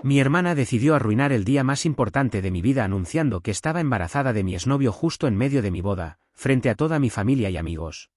Mi hermana decidió arruinar el día más importante de mi vida anunciando que estaba embarazada de mi exnovio justo en medio de mi boda, frente a toda mi familia y amigos.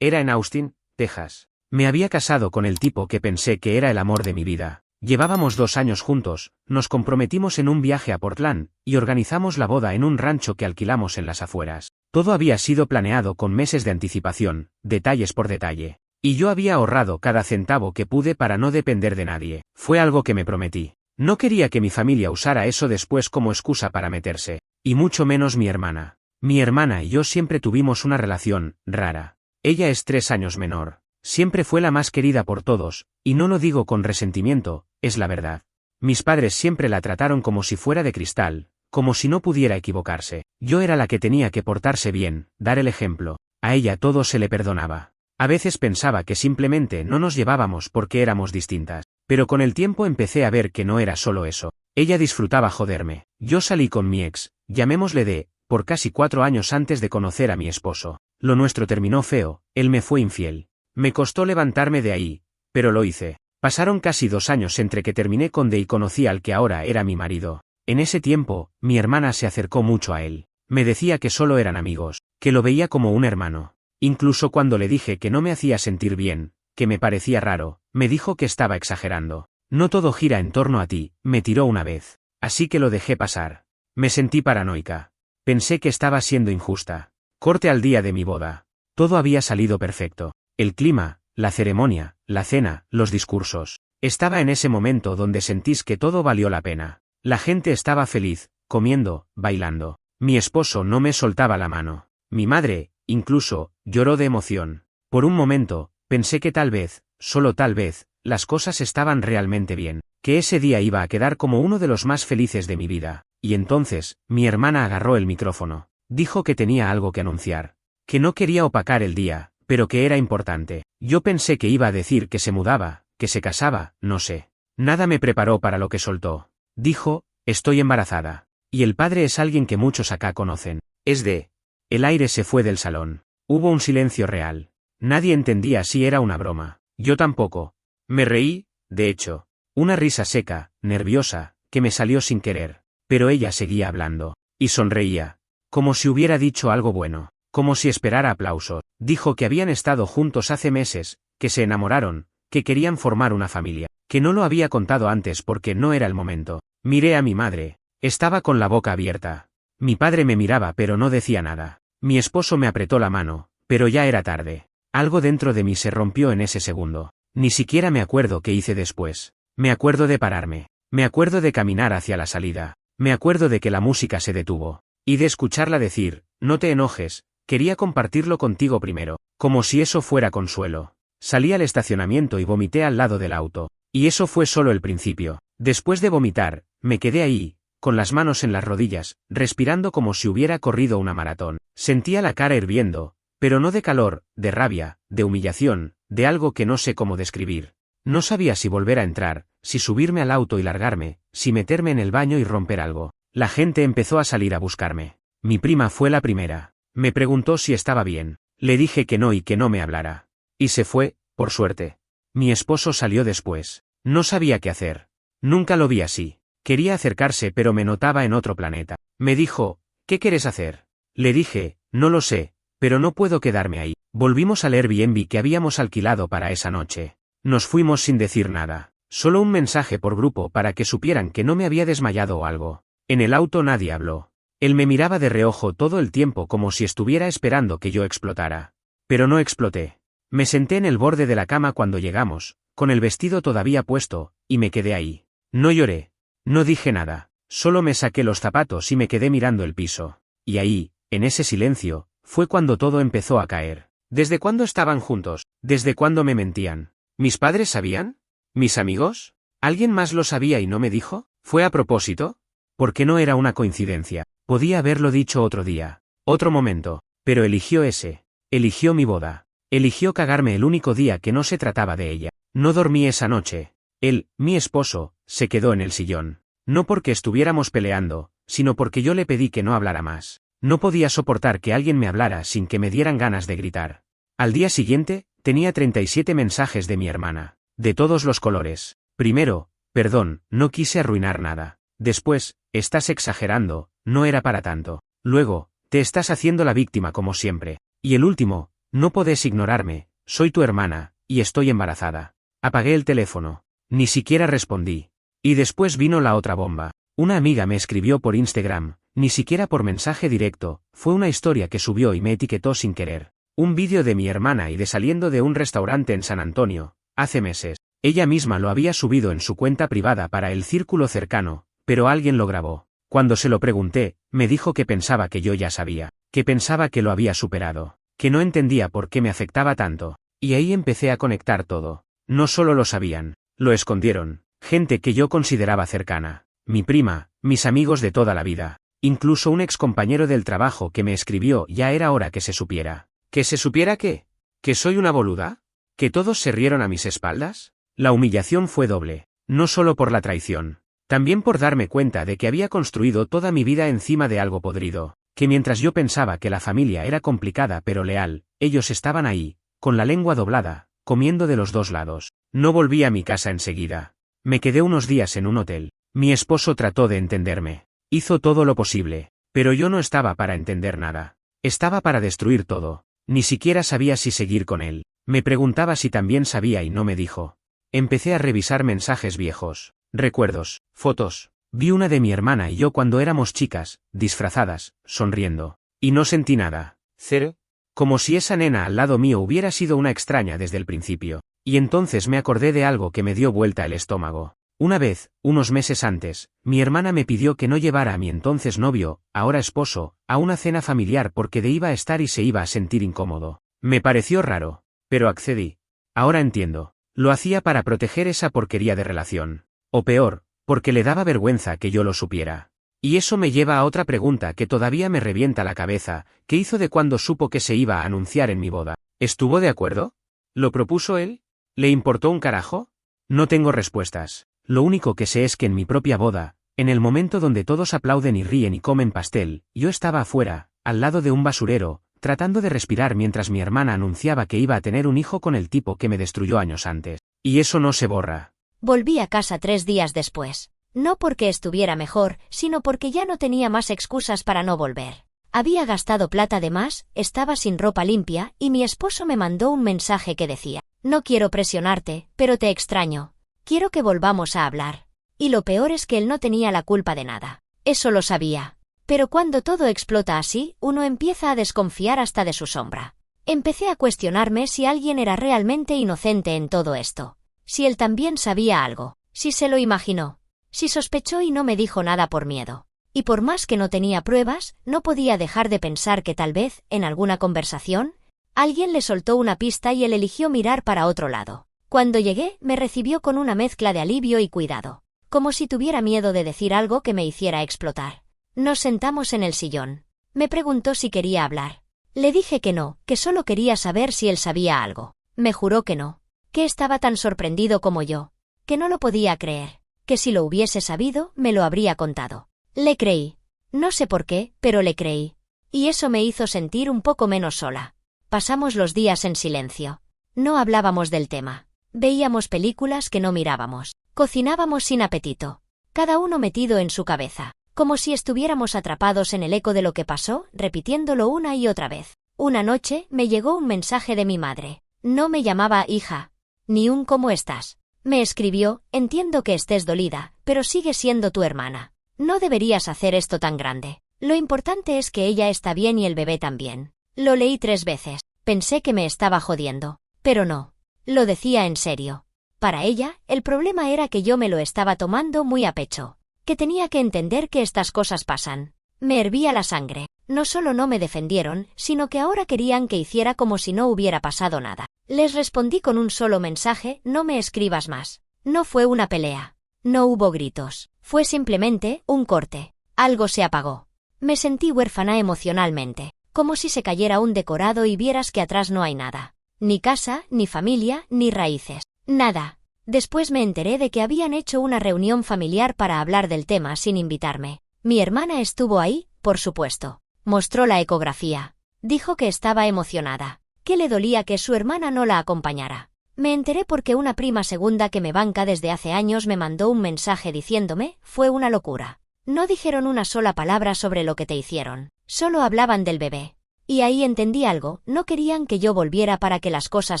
Era en Austin, Texas. Me había casado con el tipo que pensé que era el amor de mi vida. Llevábamos 2 años juntos, nos comprometimos en un viaje a Portland, y organizamos la boda en un rancho que alquilamos en las afueras. Todo había sido planeado con meses de anticipación, detalles por detalle. Y yo había ahorrado cada centavo que pude para no depender de nadie. Fue algo que me prometí. No quería que mi familia usara eso después como excusa para meterse. Y mucho menos mi hermana. Mi hermana y yo siempre tuvimos una relación rara. Ella es 3 años menor. Siempre fue la más querida por todos, y no lo digo con resentimiento, es la verdad. Mis padres siempre la trataron como si fuera de cristal, como si no pudiera equivocarse. Yo era la que tenía que portarse bien, dar el ejemplo. A ella todo se le perdonaba. A veces pensaba que simplemente no nos llevábamos porque éramos distintas, pero con el tiempo empecé a ver que no era solo eso. Ella disfrutaba joderme. Yo salí con mi ex, llamémosle D, por casi 4 años antes de conocer a mi esposo. Lo nuestro terminó feo, él me fue infiel. Me costó levantarme de ahí, pero lo hice. Pasaron casi 2 años entre que terminé con D y conocí al que ahora era mi marido. En ese tiempo, mi hermana se acercó mucho a él. Me decía que solo eran amigos, que lo veía como un hermano. Incluso cuando le dije que no me hacía sentir bien, que me parecía raro, me dijo que estaba exagerando. No todo gira en torno a ti, me tiró una vez. Así que lo dejé pasar. Me sentí paranoica. Pensé que estaba siendo injusta. Corte al día de mi boda. Todo había salido perfecto. El clima, la ceremonia, la cena, los discursos. Estaba en ese momento donde sentís que todo valió la pena. La gente estaba feliz, comiendo, bailando. Mi esposo no me soltaba la mano. Mi madre, incluso, lloró de emoción. Por un momento, pensé que tal vez, solo tal vez, las cosas estaban realmente bien, que ese día iba a quedar como uno de los más felices de mi vida. Y entonces, mi hermana agarró el micrófono. Dijo que tenía algo que anunciar. Que no quería opacar el día, pero que era importante. Yo pensé que iba a decir que se mudaba, que se casaba, no sé. Nada me preparó para lo que soltó. Dijo, estoy embarazada. Y el padre es alguien que muchos acá conocen. Es de... El aire se fue del salón. Hubo un silencio real. Nadie entendía si era una broma. Yo tampoco. Me reí, de hecho. Una risa seca, nerviosa, que me salió sin querer. Pero ella seguía hablando. Y sonreía. Como si hubiera dicho algo bueno. Como si esperara aplausos. Dijo que habían estado juntos hace meses, que se enamoraron, que querían formar una familia. Que no lo había contado antes porque no era el momento. Miré a mi madre. Estaba con la boca abierta. Mi padre me miraba pero no decía nada. Mi esposo me apretó la mano, pero ya era tarde. Algo dentro de mí se rompió en ese segundo. Ni siquiera me acuerdo qué hice después. Me acuerdo de pararme. Me acuerdo de caminar hacia la salida. Me acuerdo de que la música se detuvo. Y de escucharla decir, no te enojes, quería compartirlo contigo primero. Como si eso fuera consuelo. Salí al estacionamiento y vomité al lado del auto. Y eso fue solo el principio. Después de vomitar, me quedé ahí, con las manos en las rodillas, respirando como si hubiera corrido una maratón. Sentía la cara hirviendo, pero no de calor, de rabia, de humillación, de algo que no sé cómo describir. No sabía si volver a entrar, si subirme al auto y largarme, si meterme en el baño y romper algo. La gente empezó a salir a buscarme. Mi prima fue la primera. Me preguntó si estaba bien. Le dije que no y que no me hablara. Y se fue, por suerte. Mi esposo salió después. No sabía qué hacer. Nunca lo vi así. Quería acercarse pero me notaba en otro planeta. Me dijo, ¿qué quieres hacer? Le dije, no lo sé, pero no puedo quedarme ahí. Volvimos al Airbnb que habíamos alquilado para esa noche. Nos fuimos sin decir nada. Solo un mensaje por grupo para que supieran que no me había desmayado o algo. En el auto nadie habló. Él me miraba de reojo todo el tiempo como si estuviera esperando que yo explotara. Pero no exploté. Me senté en el borde de la cama cuando llegamos, con el vestido todavía puesto, y me quedé ahí. No lloré. No dije nada. Solo me saqué los zapatos y me quedé mirando el piso. Y ahí, en ese silencio, fue cuando todo empezó a caer. ¿Desde cuándo estaban juntos? ¿Desde cuándo me mentían? ¿Mis padres sabían? ¿Mis amigos? ¿Alguien más lo sabía y no me dijo? ¿Fue a propósito? Porque no era una coincidencia. Podía haberlo dicho otro día, otro momento, pero eligió ese. Eligió mi boda. Eligió cagarme el único día que no se trataba de ella. No dormí esa noche. Él, mi esposo, se quedó en el sillón. No porque estuviéramos peleando, sino porque yo le pedí que no hablara más. No podía soportar que alguien me hablara sin que me dieran ganas de gritar. Al día siguiente, tenía 37 mensajes de mi hermana. De todos los colores. Primero, Perdón, no quise arruinar nada. Después, estás exagerando, no era para tanto. Luego, te estás haciendo la víctima como siempre. Y el último, no podés ignorarme, soy tu hermana, y estoy embarazada. Apagué el teléfono. Ni siquiera respondí. Y después vino la otra bomba. Una amiga me escribió por Instagram, ni siquiera por mensaje directo, fue una historia que subió y me etiquetó sin querer. Un vídeo de mi hermana y de saliendo de un restaurante en San Antonio, hace meses. Ella misma lo había subido en su cuenta privada para el círculo cercano, pero alguien lo grabó. Cuando se lo pregunté, me dijo que pensaba que yo ya sabía, que pensaba que lo había superado, que no entendía por qué me afectaba tanto. Y ahí empecé a conectar todo. No solo lo sabían, lo escondieron, gente que yo consideraba cercana, mi prima, mis amigos de toda la vida, incluso un excompañero del trabajo que me escribió. Ya era hora que se supiera. ¿Que se supiera qué? ¿Que soy una boluda? ¿Que todos se rieron a mis espaldas? La humillación fue doble, no solo por la traición, también por darme cuenta de que había construido toda mi vida encima de algo podrido, que mientras yo pensaba que la familia era complicada pero leal, ellos estaban ahí, con la lengua doblada, comiendo de los dos lados. No volví a mi casa enseguida. Me quedé unos días en un hotel. Mi esposo trató de entenderme. Hizo todo lo posible, pero yo no estaba para entender nada. Estaba para destruir todo. Ni siquiera sabía si seguir con él. Me preguntaba si también sabía y no me dijo. Empecé a revisar mensajes viejos, recuerdos, fotos. Vi una de mi hermana y yo cuando éramos chicas, disfrazadas, sonriendo. Y no sentí nada. Cero. Como si esa nena al lado mío hubiera sido una extraña desde el principio. Y entonces me acordé de algo que me dio vuelta el estómago. Una vez, unos meses antes, mi hermana me pidió que no llevara a mi entonces novio, ahora esposo, a una cena familiar porque de iba a estar y se iba a sentir incómodo. Me pareció raro, pero accedí. Ahora entiendo. Lo hacía para proteger esa porquería de relación. O peor, porque le daba vergüenza que yo lo supiera. Y eso me lleva a otra pregunta que todavía me revienta la cabeza. ¿Qué hizo de cuando supo que se iba a anunciar en mi boda? ¿Estuvo de acuerdo? ¿Lo propuso él? ¿Le importó un carajo? No tengo respuestas. Lo único que sé es que en mi propia boda, en el momento donde todos aplauden y ríen y comen pastel, yo estaba afuera, al lado de un basurero, tratando de respirar mientras mi hermana anunciaba que iba a tener un hijo con el tipo que me destruyó años antes. Y eso no se borra. Volví a casa 3 días después. No porque estuviera mejor, sino porque ya no tenía más excusas para no volver. Había gastado plata de más, estaba sin ropa limpia, y mi esposo me mandó un mensaje que decía: no quiero presionarte, pero te extraño. Quiero que volvamos a hablar. Y lo peor es que él no tenía la culpa de nada. Eso lo sabía. Pero cuando todo explota así, uno empieza a desconfiar hasta de su sombra. Empecé a cuestionarme si alguien era realmente inocente en todo esto. Si él también sabía algo. Si se lo imaginó. Si sospechó y no me dijo nada por miedo. Y por más que no tenía pruebas, no podía dejar de pensar que tal vez, en alguna conversación, alguien le soltó una pista y él eligió mirar para otro lado. Cuando llegué, me recibió con una mezcla de alivio y cuidado. Como si tuviera miedo de decir algo que me hiciera explotar. Nos sentamos en el sillón. Me preguntó si quería hablar. Le dije que no, que solo quería saber si él sabía algo. Me juró que no. Que estaba tan sorprendido como yo. Que no lo podía creer. Que si lo hubiese sabido, me lo habría contado. Le creí. No sé por qué, pero le creí. Y eso me hizo sentir un poco menos sola. Pasamos los días en silencio. No hablábamos del tema. Veíamos películas que no mirábamos. Cocinábamos sin apetito. Cada uno metido en su cabeza. Como si estuviéramos atrapados en el eco de lo que pasó, repitiéndolo una y otra vez. Una noche, me llegó un mensaje de mi madre. No me llamaba hija. Ni un ¿cómo estás? Me escribió: entiendo que estés dolida, pero sigue siendo tu hermana. No deberías hacer esto tan grande. Lo importante es que ella está bien y el bebé también. Lo leí 3 veces. Pensé que me estaba jodiendo. Pero no. Lo decía en serio. Para ella, el problema era que yo me lo estaba tomando muy a pecho. Que tenía que entender que estas cosas pasan. Me hervía la sangre. No solo no me defendieron, sino que ahora querían que hiciera como si no hubiera pasado nada. Les respondí con un solo mensaje: no me escribas más. No fue una pelea. No hubo gritos. Fue simplemente un corte. Algo se apagó. Me sentí huérfana emocionalmente. Como si se cayera un decorado y vieras que atrás no hay nada. Ni casa, ni familia, ni raíces. Nada. Después me enteré de que habían hecho una reunión familiar para hablar del tema sin invitarme. Mi hermana estuvo ahí, por supuesto. Mostró la ecografía. Dijo que estaba emocionada. Que le dolía que su hermana no la acompañara. Me enteré porque una prima segunda que me banca desde hace años me mandó un mensaje diciéndome, fue una locura. No dijeron una sola palabra sobre lo que te hicieron, solo hablaban del bebé. Y ahí entendí algo, no querían que yo volviera para que las cosas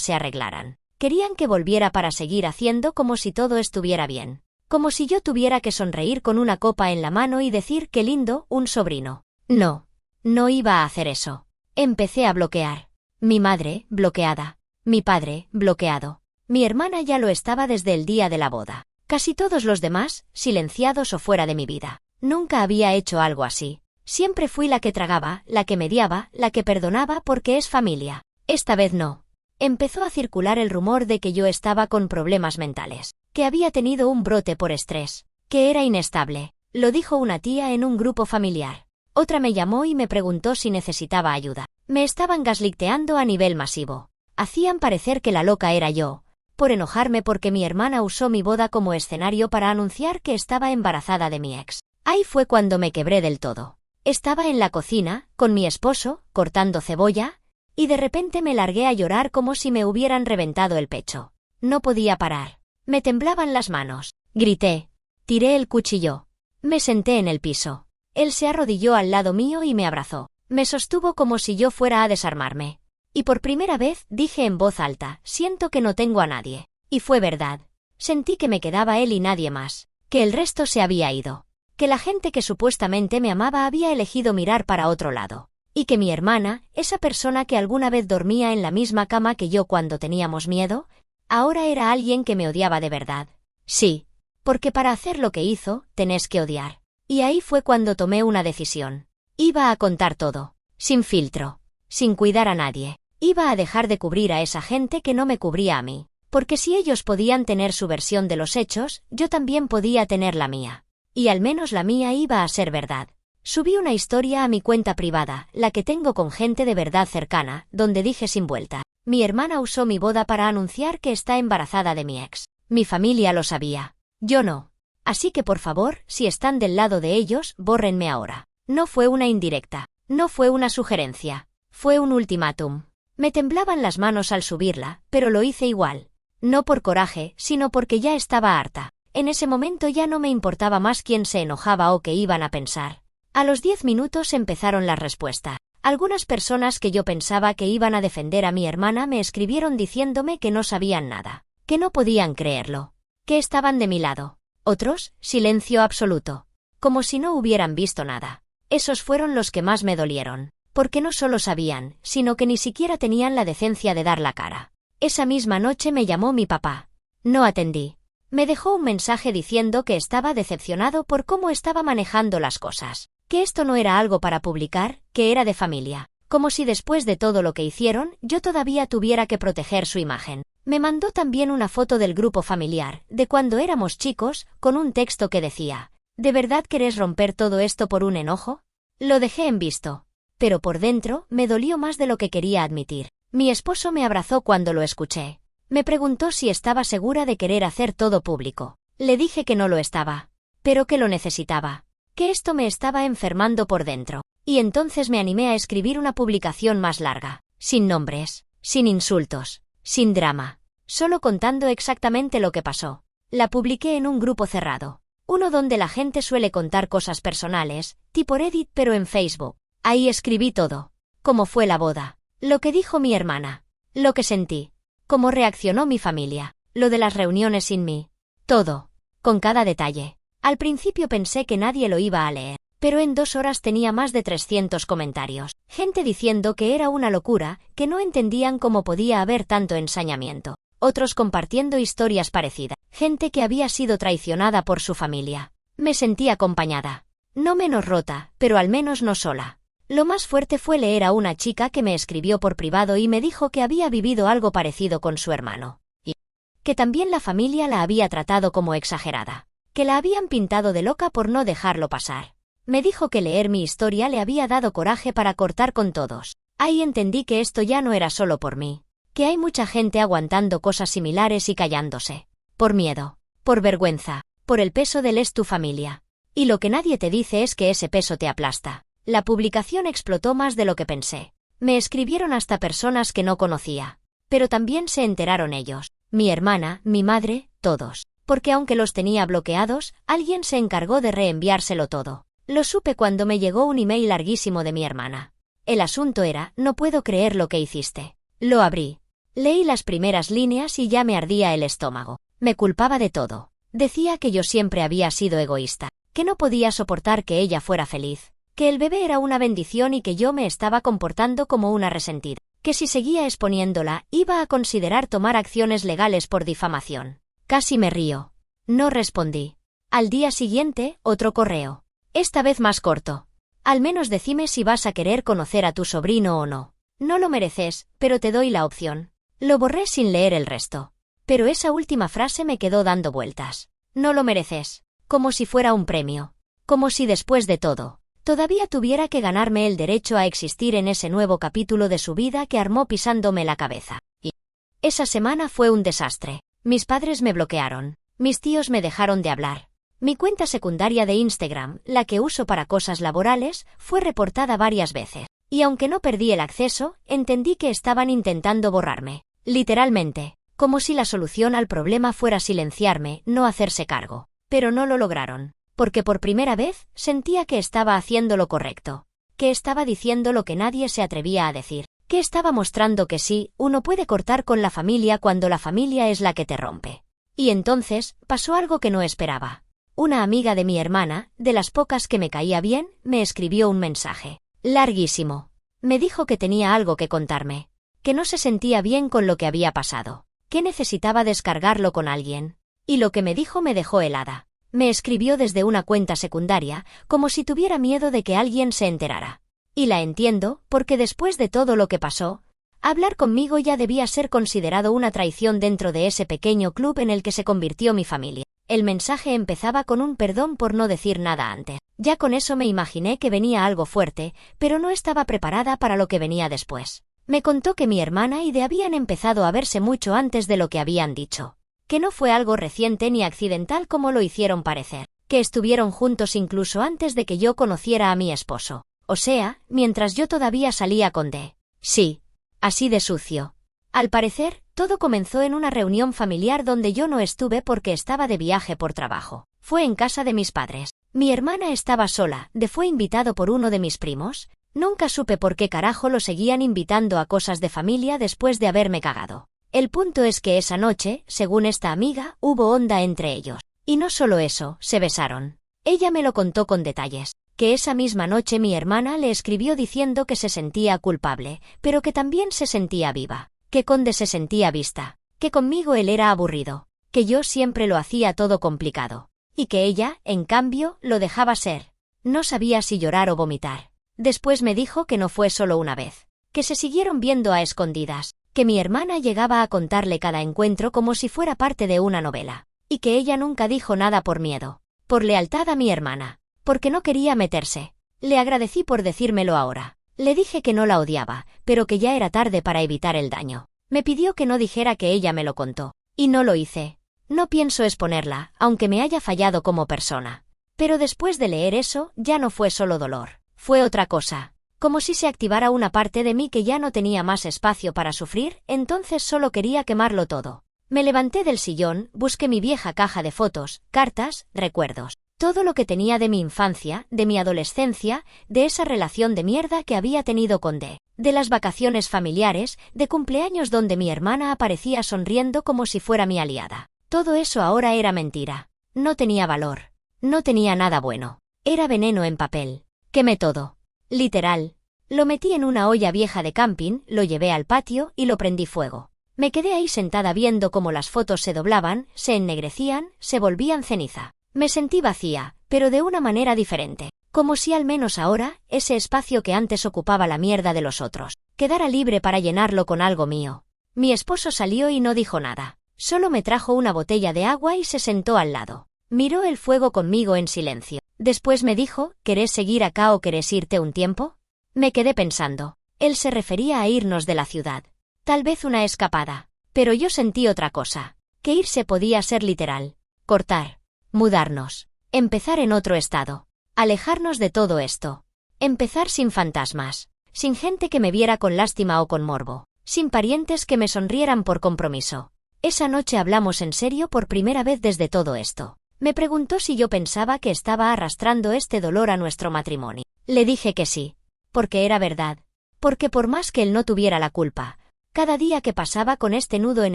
se arreglaran. Querían que volviera para seguir haciendo como si todo estuviera bien. Como si yo tuviera que sonreír con una copa en la mano y decir qué lindo, un sobrino. No. No iba a hacer eso. Empecé a bloquear. Mi madre, bloqueada. Mi padre, bloqueado. Mi hermana ya lo estaba desde el día de la boda. Casi todos los demás, silenciados o fuera de mi vida. Nunca había hecho algo así. Siempre fui la que tragaba, la que mediaba, la que perdonaba porque es familia. Esta vez no. Empezó a circular el rumor de que yo estaba con problemas mentales, que había tenido un brote por estrés, que era inestable. Lo dijo una tía en un grupo familiar. Otra me llamó y me preguntó si necesitaba ayuda. Me estaban gaslighteando a nivel masivo. Hacían parecer que la loca era yo, por enojarme porque mi hermana usó mi boda como escenario para anunciar que estaba embarazada de mi ex. Ahí fue cuando me quebré del todo. Estaba en la cocina, con mi esposo, cortando cebolla, y de repente me largué a llorar como si me hubieran reventado el pecho. No podía parar. Me temblaban las manos. Grité. Tiré el cuchillo. Me senté en el piso. Él se arrodilló al lado mío y me abrazó. Me sostuvo como si yo fuera a desarmarme. Y por primera vez dije en voz alta, siento que no tengo a nadie. Y fue verdad. Sentí que me quedaba él y nadie más. Que el resto se había ido. Que la gente que supuestamente me amaba había elegido mirar para otro lado. Y que mi hermana, esa persona que alguna vez dormía en la misma cama que yo cuando teníamos miedo, ahora era alguien que me odiaba de verdad. Sí. Porque para hacer lo que hizo, tenés que odiar. Y ahí fue cuando tomé una decisión. Iba a contar todo. Sin filtro. Sin cuidar a nadie. Iba a dejar de cubrir a esa gente que no me cubría a mí. Porque si ellos podían tener su versión de los hechos, yo también podía tener la mía. Y al menos la mía iba a ser verdad. Subí una historia a mi cuenta privada, la que tengo con gente de verdad cercana, donde dije sin vuelta. Mi hermana usó mi boda para anunciar que está embarazada de mi ex. Mi familia lo sabía. Yo no. Así que por favor, si están del lado de ellos, bórrenme ahora. No fue una indirecta. No fue una sugerencia. Fue un ultimátum. Me temblaban las manos al subirla, pero lo hice igual. No por coraje, sino porque ya estaba harta. En ese momento ya no me importaba más quién se enojaba o qué iban a pensar. A los 10 minutos empezaron las respuestas. Algunas personas que yo pensaba que iban a defender a mi hermana me escribieron diciéndome que no sabían nada, que no podían creerlo, que estaban de mi lado. Otros, silencio absoluto. Como si no hubieran visto nada. Esos fueron los que más me dolieron. Porque no solo sabían, sino que ni siquiera tenían la decencia de dar la cara. Esa misma noche me llamó mi papá. No atendí. Me dejó un mensaje diciendo que estaba decepcionado por cómo estaba manejando las cosas. Que esto no era algo para publicar, que era de familia. Como si después de todo lo que hicieron, yo todavía tuviera que proteger su imagen. Me mandó también una foto del grupo familiar, de cuando éramos chicos, con un texto que decía: ¿de verdad querés romper todo esto por un enojo? Lo dejé en visto. Pero por dentro, me dolió más de lo que quería admitir. Mi esposo me abrazó cuando lo escuché. Me preguntó si estaba segura de querer hacer todo público. Le dije que no lo estaba. Pero que lo necesitaba. Que esto me estaba enfermando por dentro. Y entonces me animé a escribir una publicación más larga. Sin nombres. Sin insultos. Sin drama. Solo contando exactamente lo que pasó. La publiqué en un grupo cerrado. Uno donde la gente suele contar cosas personales, tipo Reddit pero en Facebook. Ahí escribí todo. Cómo fue la boda. Lo que dijo mi hermana. Lo que sentí. Cómo reaccionó mi familia. Lo de las reuniones sin mí. Todo. Con cada detalle. Al principio pensé que nadie lo iba a leer. Pero en 2 horas tenía más de 300 comentarios. Gente diciendo que era una locura, que no entendían cómo podía haber tanto ensañamiento. Otros compartiendo historias parecidas. Gente que había sido traicionada por su familia. Me sentí acompañada. No menos rota, pero al menos no sola. Lo más fuerte fue leer a una chica que me escribió por privado y me dijo que había vivido algo parecido con su hermano. Y que también la familia la había tratado como exagerada. Que la habían pintado de loca por no dejarlo pasar. Me dijo que leer mi historia le había dado coraje para cortar con todos. Ahí entendí que esto ya no era solo por mí. Que hay mucha gente aguantando cosas similares y callándose. Por miedo. Por vergüenza. Por el peso del es tu familia. Y lo que nadie te dice es que ese peso te aplasta. La publicación explotó más de lo que pensé. Me escribieron hasta personas que no conocía. Pero también se enteraron ellos. mi hermana, mi madre, todos. Porque aunque los tenía bloqueados, alguien se encargó de reenviárselo todo. Lo supe cuando me llegó un email larguísimo de mi hermana. El asunto era: no puedo creer lo que hiciste. Lo abrí. Leí las primeras líneas y ya me ardía el estómago. Me culpaba de todo. Decía que yo siempre había sido egoísta, que no podía soportar que ella fuera feliz, que el bebé era una bendición y que yo me estaba comportando como una resentida, que si seguía exponiéndola, iba a considerar tomar acciones legales por difamación. Casi me río. No respondí. Al día siguiente, otro correo. Esta vez más corto. Al menos decime si vas a querer conocer a tu sobrino o no. No lo mereces, pero te doy la opción. Lo borré sin leer el resto. Pero esa última frase me quedó dando vueltas. No lo mereces. Como si fuera un premio. Como si después de todo, todavía tuviera que ganarme el derecho a existir en ese nuevo capítulo de su vida que armó pisándome la cabeza. Y esa semana fue un desastre. Mis padres me bloquearon. Mis tíos me dejaron de hablar. Mi cuenta secundaria de Instagram, la que uso para cosas laborales, fue reportada varias veces. Y aunque no perdí el acceso, entendí que estaban intentando borrarme. Literalmente. Como si la solución al problema fuera silenciarme, no hacerse cargo. Pero no lo lograron. Porque por primera vez, sentía que estaba haciendo lo correcto. Que estaba diciendo lo que nadie se atrevía a decir. Que estaba mostrando que sí, uno puede cortar con la familia cuando la familia es la que te rompe. Y entonces, pasó algo que no esperaba. Una amiga de mi hermana, de las pocas que me caía bien, me escribió un mensaje. Larguísimo. Me dijo que tenía algo que contarme. Que no se sentía bien con lo que había pasado. Que necesitaba descargarlo con alguien. Y lo que me dijo me dejó helada. Me escribió desde una cuenta secundaria, como si tuviera miedo de que alguien se enterara. Y la entiendo, porque después de todo lo que pasó, hablar conmigo ya debía ser considerado una traición dentro de ese pequeño club en el que se convirtió mi familia. El mensaje empezaba con un perdón por no decir nada antes. Ya con eso me imaginé que venía algo fuerte, pero no estaba preparada para lo que venía después. Me contó que mi hermana y de habían empezado a verse mucho antes de lo que habían dicho. Que no fue algo reciente ni accidental como lo hicieron parecer. Que estuvieron juntos incluso antes de que yo conociera a mi esposo. O sea, mientras yo todavía salía con D. Sí. Así de sucio. Al parecer, todo comenzó en una reunión familiar donde yo no estuve porque estaba de viaje por trabajo. Fue en casa de mis padres. Mi hermana estaba sola, fue invitado por uno de mis primos. Nunca supe por qué carajo lo seguían invitando a cosas de familia después de haberme cagado. El punto es que esa noche, según esta amiga, hubo onda entre ellos. Y no solo eso, se besaron. Ella me lo contó con detalles. Que esa misma noche mi hermana le escribió diciendo que se sentía culpable, pero que también se sentía viva. Que Conde se sentía vista. Que conmigo él era aburrido. Que yo siempre lo hacía todo complicado. Y que ella, en cambio, lo dejaba ser. No sabía si llorar o vomitar. Después me dijo que no fue solo una vez. Que se siguieron viendo a escondidas. Que mi hermana llegaba a contarle cada encuentro como si fuera parte de una novela. Y que ella nunca dijo nada por miedo. Por lealtad a mi hermana. Porque no quería meterse. Le agradecí por decírmelo ahora. Le dije que no la odiaba, pero que ya era tarde para evitar el daño. Me pidió que no dijera que ella me lo contó. Y no lo hice. No pienso exponerla, aunque me haya fallado como persona. Pero después de leer eso, ya no fue solo dolor. Fue otra cosa. Como si se activara una parte de mí que ya no tenía más espacio para sufrir, entonces solo quería quemarlo todo. Me levanté del sillón, busqué mi vieja caja de fotos, cartas, recuerdos. Todo lo que tenía de mi infancia, de mi adolescencia, de esa relación de mierda que había tenido con D. De las vacaciones familiares, de cumpleaños donde mi hermana aparecía sonriendo como si fuera mi aliada. Todo eso ahora era mentira. No tenía valor. No tenía nada bueno. Era veneno en papel. Quemé todo. Literal. Lo metí en una olla vieja de camping, lo llevé al patio y lo prendí fuego. Me quedé ahí sentada viendo cómo las fotos se doblaban, se ennegrecían, se volvían ceniza. Me sentí vacía, pero de una manera diferente. Como si al menos ahora, ese espacio que antes ocupaba la mierda de los otros, quedara libre para llenarlo con algo mío. Mi esposo salió y no dijo nada. Solo me trajo una botella de agua y se sentó al lado. Miró el fuego conmigo en silencio. Después me dijo, ¿querés seguir acá o querés irte un tiempo? Me quedé pensando. Él se refería a irnos de la ciudad. Tal vez una escapada. Pero yo sentí otra cosa. Que irse podía ser literal. Cortar. Mudarnos. Empezar en otro estado. Alejarnos de todo esto. Empezar sin fantasmas. Sin gente que me viera con lástima o con morbo. Sin parientes que me sonrieran por compromiso. Esa noche hablamos en serio por primera vez desde todo esto. Me preguntó si yo pensaba que estaba arrastrando este dolor a nuestro matrimonio. Le dije que sí. Porque era verdad. Porque por más que él no tuviera la culpa, cada día que pasaba con este nudo en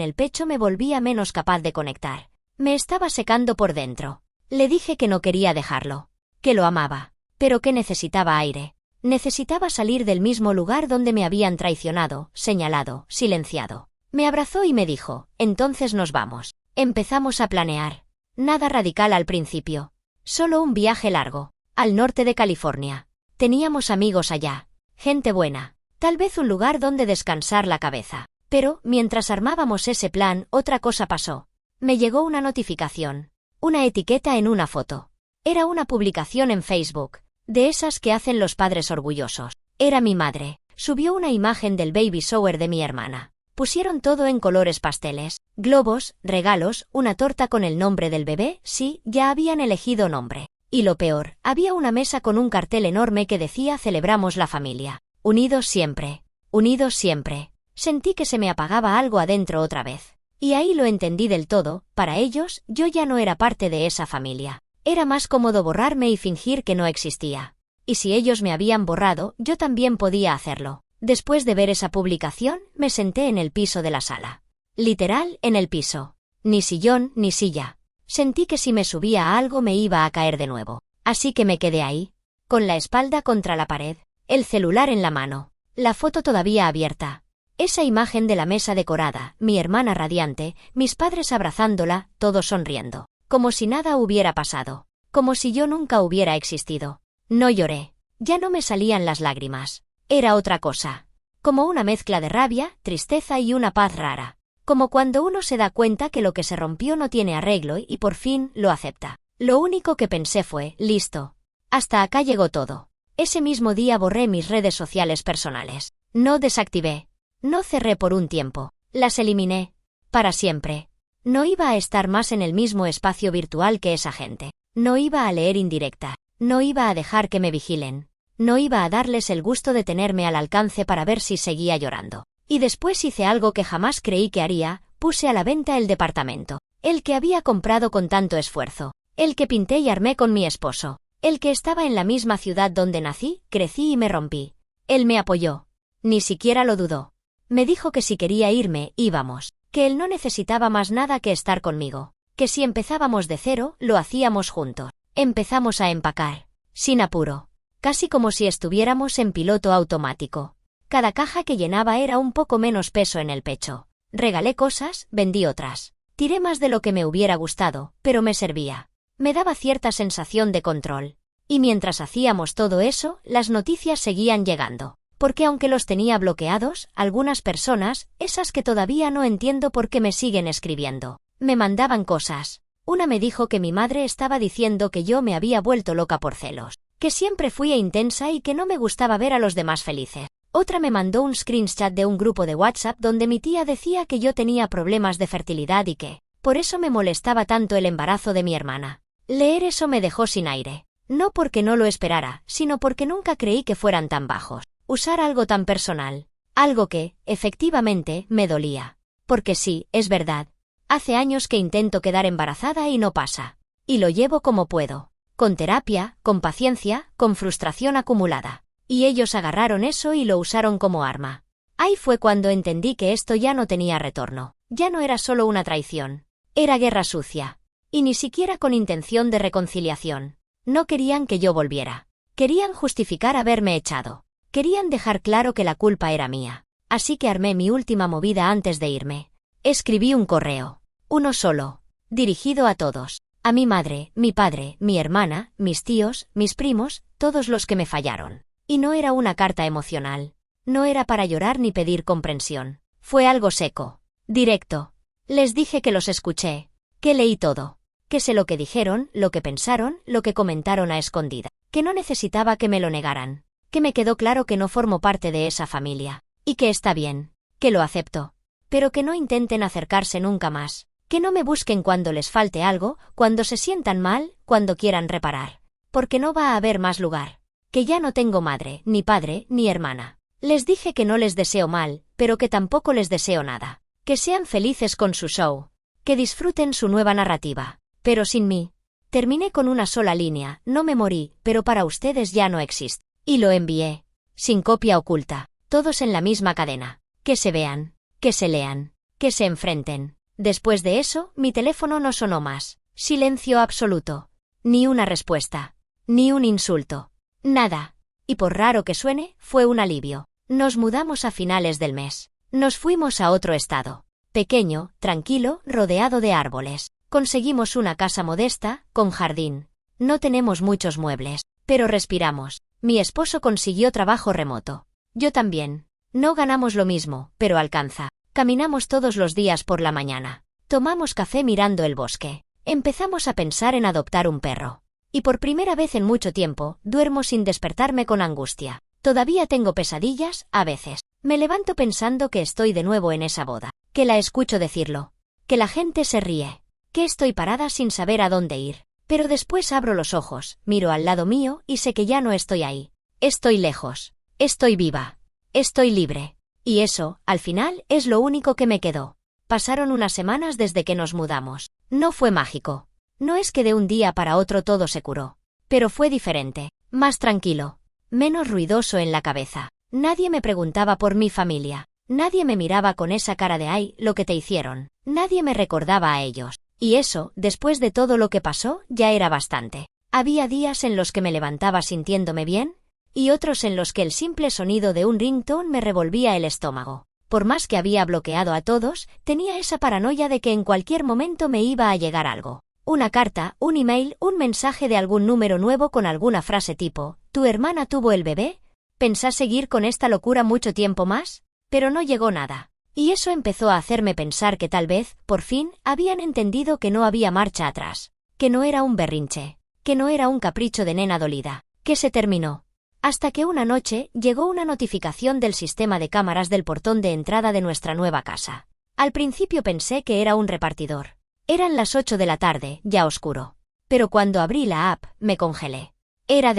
el pecho me volvía menos capaz de conectar. Me estaba secando por dentro. Le dije que no quería dejarlo. Que lo amaba. Pero que necesitaba aire. Necesitaba salir del mismo lugar donde me habían traicionado, señalado, silenciado. Me abrazó y me dijo, entonces nos vamos. Empezamos a planear. Nada radical al principio. Solo un viaje largo. Al norte de California. Teníamos amigos allá. Gente buena. Tal vez un lugar donde descansar la cabeza. Pero, mientras armábamos ese plan, otra cosa pasó. Me llegó una notificación. Una etiqueta en una foto. Era una publicación en Facebook. De esas que hacen los padres orgullosos. Era mi madre. Subió una imagen del baby shower de mi hermana. Pusieron todo en colores pasteles, globos, regalos, una torta con el nombre del bebé, sí, ya habían elegido nombre. Y lo peor, había una mesa con un cartel enorme que decía celebramos la familia. Unidos siempre. Unidos siempre. Sentí que se me apagaba algo adentro otra vez. Y ahí lo entendí del todo, para ellos, yo ya no era parte de esa familia. Era más cómodo borrarme y fingir que no existía. Y si ellos me habían borrado, yo también podía hacerlo. Después de ver esa publicación, me senté en el piso de la sala. Literal, en el piso. Ni sillón, ni silla. Sentí que si me subía a algo me iba a caer de nuevo. Así que me quedé ahí, con la espalda contra la pared, el celular en la mano, la foto todavía abierta. Esa imagen de la mesa decorada, mi hermana radiante, mis padres abrazándola, todos sonriendo. Como si nada hubiera pasado. Como si yo nunca hubiera existido. No lloré. Ya no me salían las lágrimas. Era otra cosa. Como una mezcla de rabia, tristeza y una paz rara. Como cuando uno se da cuenta que lo que se rompió no tiene arreglo y por fin lo acepta. Lo único que pensé fue, listo. Hasta acá llegó todo. Ese mismo día borré mis redes sociales personales. No desactivé. No cerré por un tiempo. Las eliminé. Para siempre. No iba a estar más en el mismo espacio virtual que esa gente. No iba a leer indirecta. No iba a dejar que me vigilen. No iba a darles el gusto de tenerme al alcance para ver si seguía llorando. Y después hice algo que jamás creí que haría, puse a la venta el departamento. El que había comprado con tanto esfuerzo. El que pinté y armé con mi esposo. El que estaba en la misma ciudad donde nací, crecí y me rompí. Él me apoyó. Ni siquiera lo dudó. Me dijo que si quería irme, íbamos. Que él no necesitaba más nada que estar conmigo. Que si empezábamos de cero, lo hacíamos juntos. Empezamos a empacar. Sin apuro. Casi como si estuviéramos en piloto automático. Cada caja que llenaba era un poco menos peso en el pecho. Regalé cosas, vendí otras. Tiré más de lo que me hubiera gustado, pero me servía. Me daba cierta sensación de control. Y mientras hacíamos todo eso, las noticias seguían llegando. Porque aunque los tenía bloqueados, algunas personas, esas que todavía no entiendo por qué me siguen escribiendo, me mandaban cosas. Una me dijo que mi madre estaba diciendo que yo me había vuelto loca por celos. Que siempre fui intensa y que no me gustaba ver a los demás felices. Otra me mandó un screenshot de un grupo de WhatsApp donde mi tía decía que yo tenía problemas de fertilidad y que, por eso me molestaba tanto el embarazo de mi hermana. Leer eso me dejó sin aire. No porque no lo esperara, sino porque nunca creí que fueran tan bajos. Usar algo tan personal. Algo que, efectivamente, me dolía. Porque sí, es verdad. Hace años que intento quedar embarazada y no pasa. Y lo llevo como puedo. Con terapia, con paciencia, con frustración acumulada. Y ellos agarraron eso y lo usaron como arma. Ahí fue cuando entendí que esto ya no tenía retorno. Ya no era solo una traición. Era guerra sucia. Y ni siquiera con intención de reconciliación. No querían que yo volviera. Querían justificar haberme echado. Querían dejar claro que la culpa era mía. Así que armé mi última movida antes de irme. Escribí un correo. Uno solo. Dirigido a todos. A mi madre, mi padre, mi hermana, mis tíos, mis primos, todos los que me fallaron. Y no era una carta emocional. No era para llorar ni pedir comprensión. Fue algo seco. Directo. Les dije que los escuché. Que leí todo. Que sé lo que dijeron, lo que pensaron, lo que comentaron a escondida. Que no necesitaba que me lo negaran. Que me quedó claro que no formo parte de esa familia. Y que está bien. Que lo acepto. Pero que no intenten acercarse nunca más. Que no me busquen cuando les falte algo, cuando se sientan mal, cuando quieran reparar. Porque no va a haber más lugar. Que ya no tengo madre, ni padre, ni hermana. Les dije que no les deseo mal, pero que tampoco les deseo nada. Que sean felices con su show. Que disfruten su nueva narrativa. Pero sin mí. Terminé con una sola línea, no me morí, pero para ustedes ya no existe. Y lo envié. Sin copia oculta. Todos en la misma cadena. Que se vean. Que se lean. Que se enfrenten. Después de eso, mi teléfono no sonó más. Silencio absoluto. Ni una respuesta. Ni un insulto. Nada. Y por raro que suene, fue un alivio. Nos mudamos a finales del mes. Nos fuimos a otro estado. Pequeño, tranquilo, rodeado de árboles. Conseguimos una casa modesta, con jardín. No tenemos muchos muebles, pero respiramos. Mi esposo consiguió trabajo remoto. Yo también. No ganamos lo mismo, pero alcanza. Caminamos todos los días por la mañana. Tomamos café mirando el bosque. Empezamos a pensar en adoptar un perro. Y por primera vez en mucho tiempo, duermo sin despertarme con angustia. Todavía tengo pesadillas, a veces. Me levanto pensando que estoy de nuevo en esa boda. Que la escucho decirlo. Que la gente se ríe. Que estoy parada sin saber a dónde ir. Pero después abro los ojos, miro al lado mío y sé que ya no estoy ahí. Estoy lejos. Estoy viva. Estoy libre. Y eso, al final, es lo único que me quedó. Pasaron unas semanas desde que nos mudamos. No fue mágico. No es que de un día para otro todo se curó. Pero fue diferente. Más tranquilo. Menos ruidoso en la cabeza. Nadie me preguntaba por mi familia. Nadie me miraba con esa cara de ¡ay, lo que te hicieron! Nadie me recordaba a ellos. Y eso, después de todo lo que pasó, ya era bastante. Había días en los que me levantaba sintiéndome bien, y otros en los que el simple sonido de un ringtone me revolvía el estómago. Por más que había bloqueado a todos, tenía esa paranoia de que en cualquier momento me iba a llegar algo. Una carta, un email, un mensaje de algún número nuevo con alguna frase tipo, ¿tu hermana tuvo el bebé? ¿Pensás seguir con esta locura mucho tiempo más? Pero no llegó nada. Y eso empezó a hacerme pensar que tal vez, por fin, habían entendido que no había marcha atrás. Que no era un berrinche. Que no era un capricho de nena dolida. Que se terminó. Hasta que una noche llegó una notificación del sistema de cámaras del portón de entrada de nuestra nueva casa. Al principio pensé que era un repartidor. Eran las 8 de la tarde, ya oscuro. Pero cuando abrí la app, me congelé. Era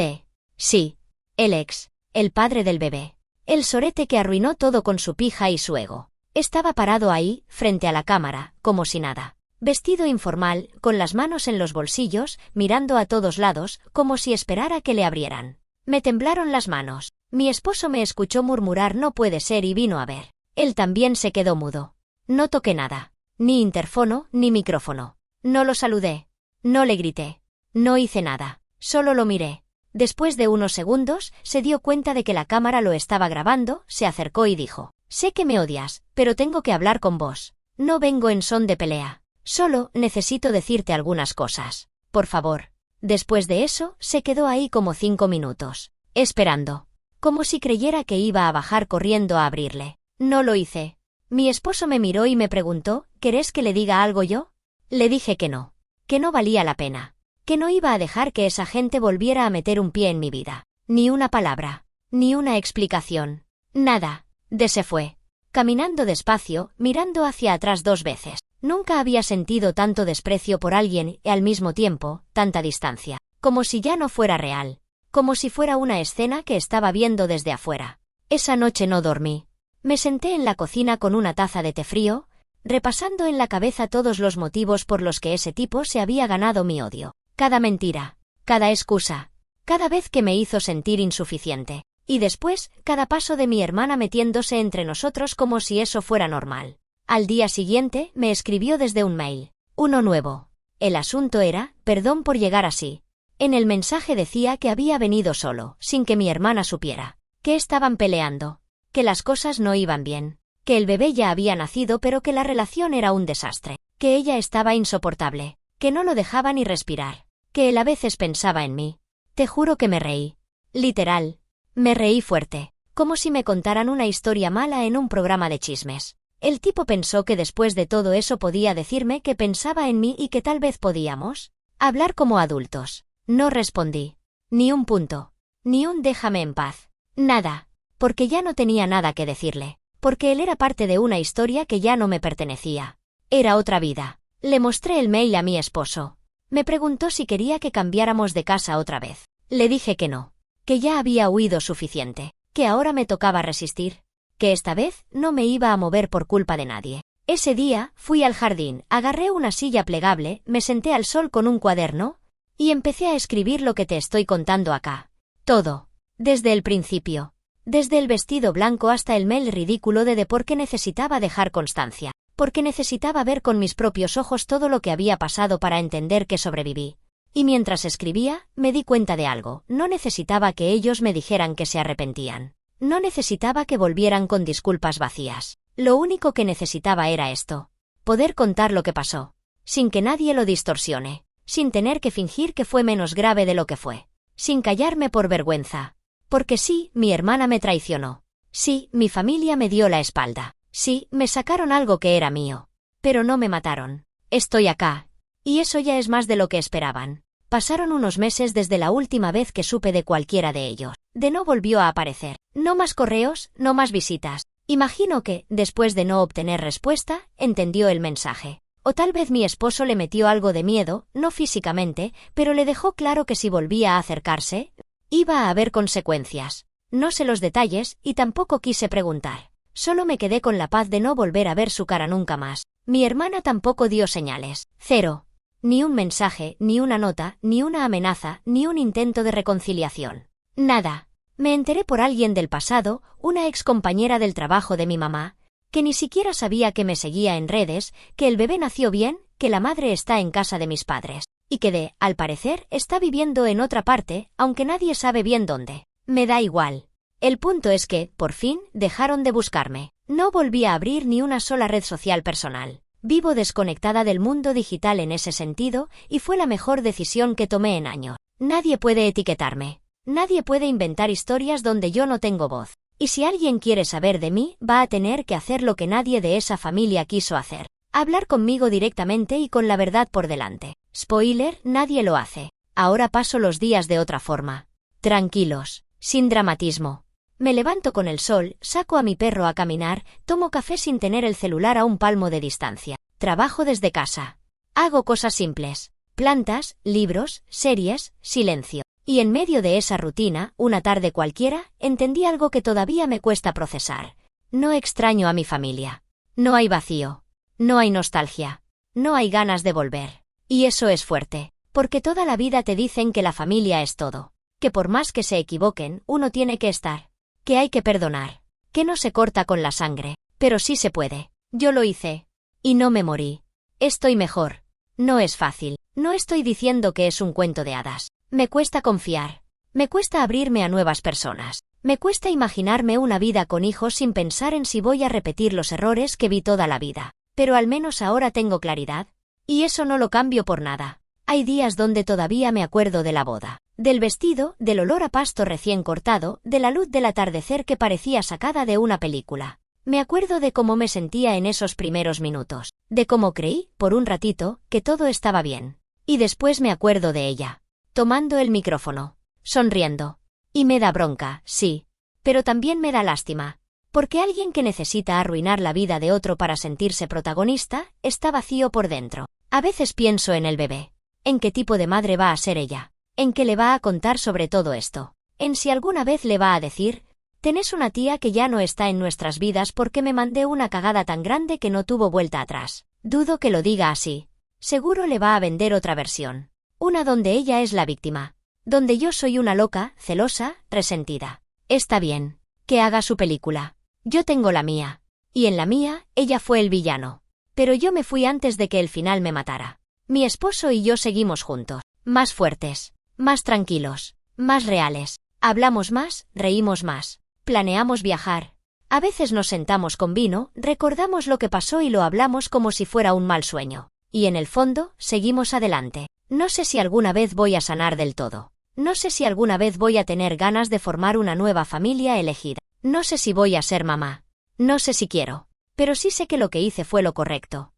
sí, el ex, el padre del bebé. El sorete que arruinó todo con su pija y su ego. Estaba parado ahí, frente a la cámara, como si nada. Vestido informal, con las manos en los bolsillos, mirando a todos lados, como si esperara que le abrieran. Me temblaron las manos. Mi esposo me escuchó murmurar no puede ser y vino a ver. Él también se quedó mudo. No toqué nada. Ni interfono, ni micrófono. No lo saludé. No le grité. No hice nada. Solo lo miré. Después de unos segundos, se dio cuenta de que la cámara lo estaba grabando, se acercó y dijo, sé que me odias, pero tengo que hablar con vos. No vengo en son de pelea. Solo necesito decirte algunas cosas. Por favor. Después de eso, se quedó ahí como 5 minutos. Esperando. Como si creyera que iba a bajar corriendo a abrirle. No lo hice. Mi esposo me miró y me preguntó, ¿querés que le diga algo yo? Le dije que no. Que no valía la pena. Que no iba a dejar que esa gente volviera a meter un pie en mi vida. Ni una palabra. Ni una explicación. Nada. Se fue. Caminando despacio, mirando hacia atrás 2 veces. Nunca había sentido tanto desprecio por alguien y al mismo tiempo, tanta distancia. Como si ya no fuera real. Como si fuera una escena que estaba viendo desde afuera. Esa noche no dormí. Me senté en la cocina con una taza de té frío, repasando en la cabeza todos los motivos por los que ese tipo se había ganado mi odio. Cada mentira, cada excusa, cada vez que me hizo sentir insuficiente. Y después, cada paso de mi hermana metiéndose entre nosotros como si eso fuera normal. Al día siguiente, me escribió desde un mail. Uno nuevo. El asunto era, perdón por llegar así. En el mensaje decía que había venido solo, sin que mi hermana supiera. Que estaban peleando. Que las cosas no iban bien. Que el bebé ya había nacido pero que la relación era un desastre. Que ella estaba insoportable. Que no lo dejaba ni respirar. Que él a veces pensaba en mí. Te juro que me reí. Literal. Me reí fuerte. Como si me contaran una historia mala en un programa de chismes. El tipo pensó que después de todo eso podía decirme que pensaba en mí y que tal vez podíamos hablar como adultos. No respondí. Ni un punto. Ni un déjame en paz. Nada. Porque ya no tenía nada que decirle. Porque él era parte de una historia que ya no me pertenecía. Era otra vida. Le mostré el mail a mi esposo. Me preguntó si quería que cambiáramos de casa otra vez. Le dije que no. Que ya había huido suficiente. Que ahora me tocaba resistir. Que esta vez no me iba a mover por culpa de nadie. Ese día, fui al jardín, agarré una silla plegable, me senté al sol con un cuaderno, y empecé a escribir lo que te estoy contando acá. Todo. Desde el principio. Desde el vestido blanco hasta el mail ridículo de por qué necesitaba dejar constancia. Porque necesitaba ver con mis propios ojos todo lo que había pasado para entender que sobreviví. Y mientras escribía, me di cuenta de algo. No necesitaba que ellos me dijeran que se arrepentían. No necesitaba que volvieran con disculpas vacías. Lo único que necesitaba era esto. Poder contar lo que pasó. Sin que nadie lo distorsione. Sin tener que fingir que fue menos grave de lo que fue. Sin callarme por vergüenza. Porque sí, mi hermana me traicionó. Sí, mi familia me dio la espalda. Sí, me sacaron algo que era mío. Pero no me mataron. Estoy acá. Y eso ya es más de lo que esperaban. Pasaron unos meses desde la última vez que supe de cualquiera de ellos. De no volvió a aparecer. No más correos, no más visitas. Imagino que, después de no obtener respuesta, entendió el mensaje. O tal vez mi esposo le metió algo de miedo, no físicamente, pero le dejó claro que si volvía a acercarse, iba a haber consecuencias. No sé los detalles, y tampoco quise preguntar. Solo me quedé con la paz de no volver a ver su cara nunca más. Mi hermana tampoco dio señales. Cero. Ni un mensaje, ni una nota, ni una amenaza, ni un intento de reconciliación. Nada. Me enteré por alguien del pasado, una excompañera del trabajo de mi mamá, que ni siquiera sabía que me seguía en redes, que el bebé nació bien, que la madre está en casa de mis padres, y que al parecer, está viviendo en otra parte, aunque nadie sabe bien dónde. Me da igual. El punto es que, por fin, dejaron de buscarme. No volví a abrir ni una sola red social personal. Vivo desconectada del mundo digital en ese sentido, y fue la mejor decisión que tomé en años. Nadie puede etiquetarme. Nadie puede inventar historias donde yo no tengo voz. Y si alguien quiere saber de mí, va a tener que hacer lo que nadie de esa familia quiso hacer. Hablar conmigo directamente y con la verdad por delante. Spoiler, nadie lo hace. Ahora paso los días de otra forma. Tranquilos. Sin dramatismo. Me levanto con el sol, saco a mi perro a caminar, tomo café sin tener el celular a un palmo de distancia. Trabajo desde casa. Hago cosas simples. Plantas, libros, series, silencio. Y en medio de esa rutina, una tarde cualquiera, entendí algo que todavía me cuesta procesar. No extraño a mi familia. No hay vacío. No hay nostalgia. No hay ganas de volver. Y eso es fuerte. Porque toda la vida te dicen que la familia es todo. Que por más que se equivoquen, uno tiene que estar. Que hay que perdonar. Que no se corta con la sangre. Pero sí se puede. Yo lo hice. Y no me morí. Estoy mejor. No es fácil. No estoy diciendo que es un cuento de hadas. Me cuesta confiar. Me cuesta abrirme a nuevas personas. Me cuesta imaginarme una vida con hijos sin pensar en si voy a repetir los errores que vi toda la vida. Pero al menos ahora tengo claridad. Y eso no lo cambio por nada. Hay días donde todavía me acuerdo de la boda. Del vestido, del olor a pasto recién cortado, de la luz del atardecer que parecía sacada de una película. Me acuerdo de cómo me sentía en esos primeros minutos. De cómo creí, por un ratito, que todo estaba bien. Y después me acuerdo de ella. Tomando el micrófono. Sonriendo. Y me da bronca, sí. Pero también me da lástima. Porque alguien que necesita arruinar la vida de otro para sentirse protagonista, está vacío por dentro. A veces pienso en el bebé. En qué tipo de madre va a ser ella. En qué le va a contar sobre todo esto. En si alguna vez le va a decir, tenés una tía que ya no está en nuestras vidas porque me mandé una cagada tan grande que no tuvo vuelta atrás. Dudo que lo diga así. Seguro le va a vender otra versión. Una donde ella es la víctima. Donde yo soy una loca, celosa, resentida. Está bien. Que haga su película. Yo tengo la mía. Y en la mía, ella fue el villano. Pero yo me fui antes de que el final me matara. Mi esposo y yo seguimos juntos. Más fuertes. Más tranquilos. Más reales. Hablamos más, reímos más. Planeamos viajar. A veces nos sentamos con vino, recordamos lo que pasó y lo hablamos como si fuera un mal sueño. Y en el fondo, seguimos adelante. No sé si alguna vez voy a sanar del todo. No sé si alguna vez voy a tener ganas de formar una nueva familia elegida. No sé si voy a ser mamá. No sé si quiero. Pero sí sé que lo que hice fue lo correcto.